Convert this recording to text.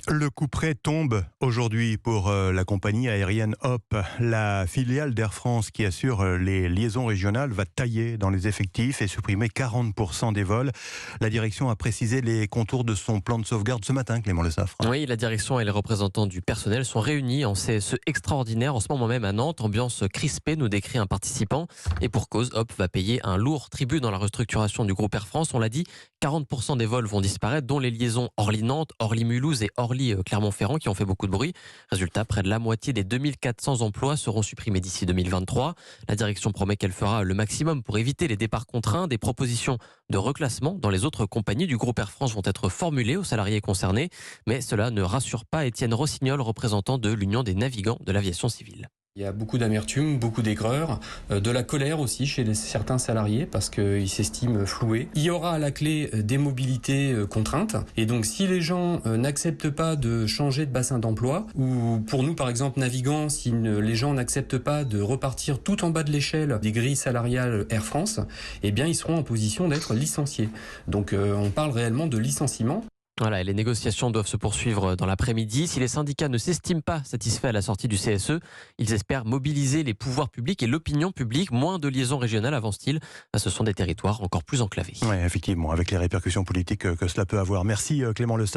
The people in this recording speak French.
Le couperet tombe aujourd'hui pour la compagnie aérienne Hop. La filiale d'Air France qui assure les liaisons régionales va tailler dans les effectifs et supprimer 40% des vols. La direction a précisé les contours de son plan de sauvegarde ce matin, Clément Le Saffre. Oui, la direction et les représentants du personnel sont réunis en CSE extraordinaire en ce moment même à Nantes. Ambiance crispée, nous décrit un participant. Et pour cause, Hop va payer un lourd tribut dans la restructuration du groupe Air France. On l'a dit, 40% des vols vont disparaître, dont les liaisons Orly-Nantes, Orly-Mulhouse et Orly-Clermont-Ferrand qui ont fait beaucoup de bruit. Résultat, près de la moitié des 2400 emplois seront supprimés d'ici 2023. La direction promet qu'elle fera le maximum pour éviter les départs contraints. Des propositions de reclassement dans les autres compagnies du groupe Air France vont être formulées aux salariés concernés. Mais cela ne rassure pas Étienne Rossignol, représentant de l'Union des navigants de l'aviation civile. Il y a beaucoup d'amertume, beaucoup d'aigreur, de la colère aussi chez certains salariés parce qu'ils s'estiment floués. Il y aura à la clé des mobilités contraintes et donc si les gens n'acceptent pas de changer de bassin d'emploi ou pour nous par exemple navigants, si les gens n'acceptent pas de repartir tout en bas de l'échelle des grilles salariales Air France, eh bien ils seront en position d'être licenciés. Donc on parle réellement de licenciement. Voilà, et les négociations doivent se poursuivre dans l'après-midi. Si les syndicats ne s'estiment pas satisfaits à la sortie du CSE, ils espèrent mobiliser les pouvoirs publics et l'opinion publique. Moins de liaisons régionales, avance-t-il. Ce sont des territoires encore plus enclavés. Oui, effectivement, avec les répercussions politiques que cela peut avoir. Merci Clément Le Saffre.